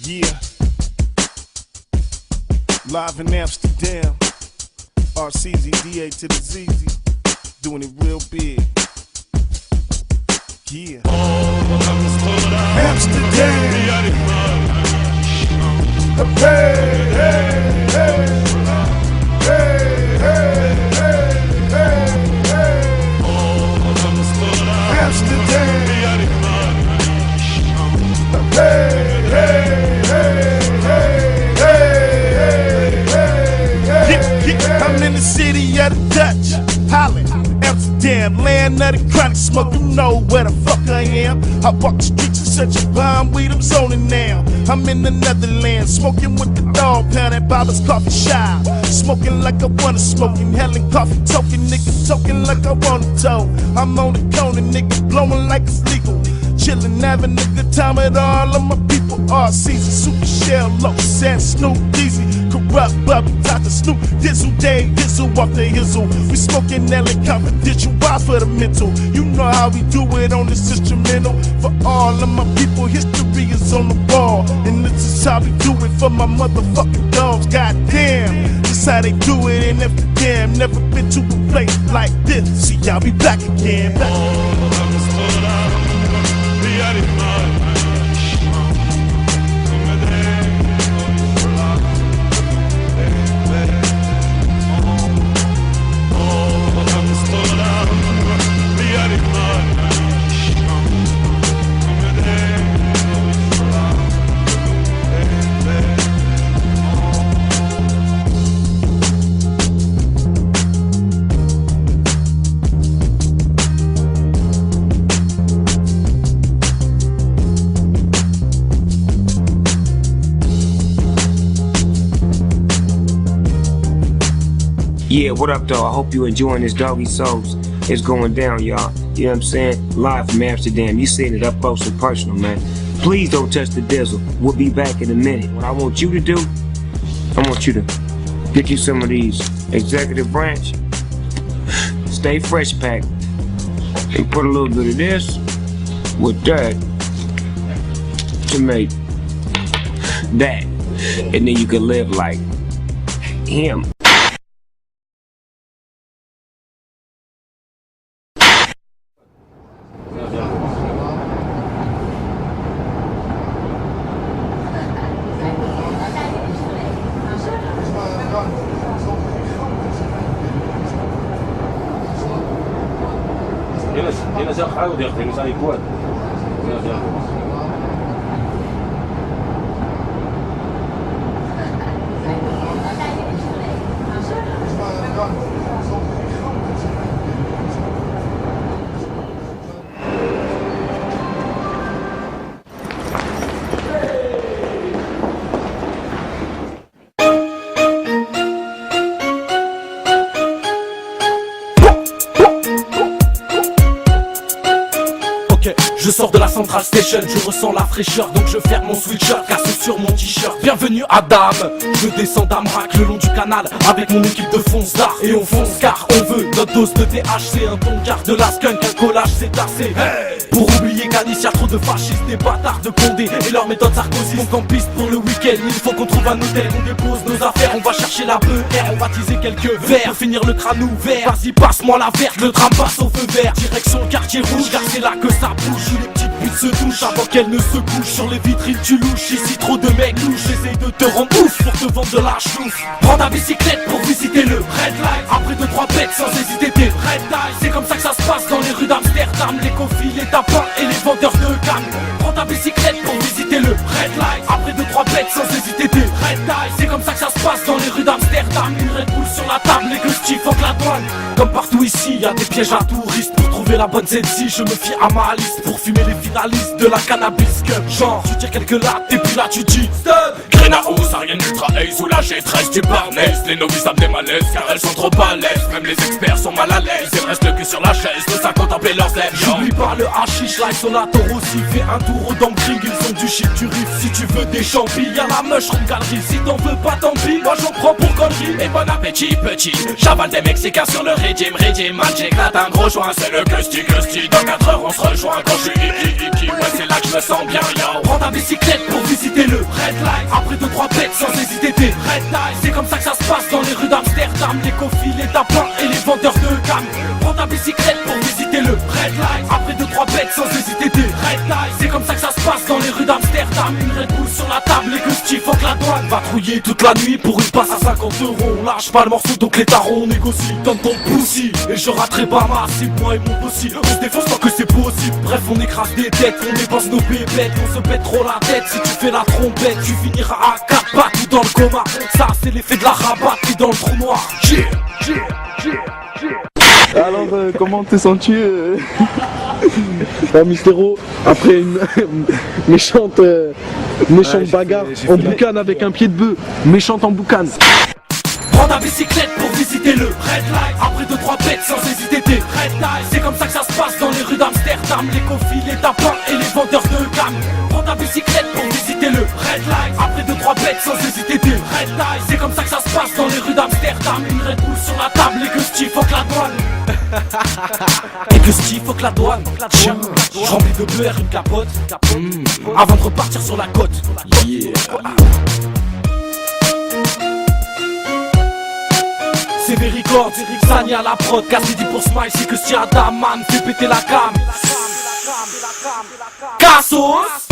Yeah. Live in Amsterdam. RCZDA to the ZZ. Doing it real big. Yeah. Amsterdam. Hey, hey, hey. Hey, hey, hey, hey, hey. Amsterdam. Hey, hey, hey, hey, hey, hey, hey. I'm in the city of the Dutch, Holland, Amsterdam, land of the chronic smoke. You know where the fuck I am. I walk the streets in such a bomb weed, I'm zoning now. I'm in the Netherlands, smoking with the dog pound at Baba's coffee shop. Smoking like I wanna smoke, inhaling coffee token, nigga talking like I wanna toe. I'm on the corner, nigga blowing like it's legal. Chillin', having a good time at all of my people. RC's Super Shell, Lotus and Snoop Easy. Corrupt, Bubby, Dr. Snoop, Dizzle, Day, Dizzle, off the hizzle. We smoking LA confidential, wild for the mental. You know how we do it on this instrumental. For all of my people, history is on the wall. And this is how we do it for my motherfucking dogs. Goddamn, this how they do it in Amsterdam. Never been to a place like this. See, y'all be back again. Back again. Yeah, what up though? I hope you enjoying this Doggy Souls. It's going down, y'all. You know what I'm saying? Live from Amsterdam. You seeing it up close and personal, man. Please don't touch the Dizzle. We'll be back in a minute. What I want you to do, I want you to get you some of these Executive Branch, Stay Fresh pack, and put a little bit of this with that to make that. And then you can live like him. هنا زي حاول ياخذ زي كواد Je sors de la Central Station, je ressens la fraîcheur, donc je ferme mon sweatshirt car c'est sur mon t-shirt. Bienvenue à Dame, je descends d'Amrac le long du canal avec mon équipe de fonce d'art. Et on fonce car on veut notre dose de THC, un ton car de la skunk, un collage c'est assez. Hey, pour oublier qu'Anis y'a trop de fascistes, des bâtards de Condé et leur méthode Sarkozy. Donc en piste pour le week-end, il faut qu'on trouve un hôtel, on dépose nos affaires, on va chercher la BR, on va teaser quelques verres pour finir le crâne ouvert. Vas-y passe-moi la verte, le tram passe au feu vert. Direction le quartier rouge car c'est là que ça bouge. Les petites putes se touchent avant qu'elles ne se couchent. Sur les vitrines tu louches, ici trop de mecs louches. J'essaye de te rendre ouf pour te vendre de la chouffe. Prends ta bicyclette pour visiter le Red Light. Après 2-3 bêtes sans hésiter t'es Red Light. C'est comme ça que ça se passe dans les rues d'Amsterdam. Les coffils, les tapins et les vendeurs de cannes. Prends ta bicyclette pour visiter le Red Light. Après 2-3 bêtes sans hésiter t'es Red Light. C'est comme ça que ça se passe dans les rues d'Amsterdam. Une Red Bull sur la table, les gueux faut que la douane. Comme partout ici, y'a des pièges à touristes. Pour trouver la bonne ZZ, je me fie à ma liste. Pour fumer les finalistes de la cannabis cup. Genre, tu tires quelques lattes et puis là tu dis stop. Greenhouse, Ariane Ultra Ace ou la G13 du Barnes. Les novices savent des malaises car elles sont trop à l'aise. Même les experts sont mal à l'aise. Ils restent le cul sur la chaise, de ça contempler leurs ailes. J'oublie pas le hashish, l'ice on a taureau aussi. Fais un tour au dumpling, ils ont du shit, tu riffes. Si tu veux des champis, y'a la mushroom galerie. Si t'en veux pas tant pis, moi j'en prends pour connerie. Et bon appétit petit, j'avale des Mexicains sur le régime. Man j'éclate un gros joint, c'est le gusty. Dans 4 heures on se rejoint quand je suis iki. Ouais c'est là que je me sens bien yo. Prends ta bicyclette pour visiter le Red Amsterdam, une Red Bull sur la table et que Steve fuck la douane. Va trouiller toute la nuit pour une passe à 50 €. On lâche pas le morceau donc les tarots on négocie. Donne ton poussi et je raterai pas ma cible, moi et mon bossi. On se défonce tant que c'est possible. Bref on écrase des têtes, on dépense nos bébêtes. On se pète trop la tête, si tu fais la trompette tu finiras à 4 pattes ou dans le coma. Ça c'est l'effet de la rabat, t'es dans le trou noir. Alors, comment t'es senti Mystero, après une méchante bagarre en boucane avec un pied de bœuf, méchante en boucane. Prends ta bicyclette pour visiter le Red Light. Après 2-3 bêtes sans hésiter t'es Red Light. C'est comme ça que ça se passe dans les rues d'Amsterdam. Les coffils, les tapins et les vendeurs de gamme. Prends ta bicyclette pour visiter le Red Light. Après 2-3 bêtes sans hésiter t'es Red Light. C'est comme ça que ça se passe dans les rues d'Amsterdam. Une Red Bull sur la table et que Steve fuck la douane. Et que Steve fuck la douane. Tiens, j'remplis de beurre une capote avant de repartir sur la côte. Yeah. C'est Vericord, Sani à la prod, Cassidy pour Smile, c'est que Stiadaman fait péter la cam. Cassos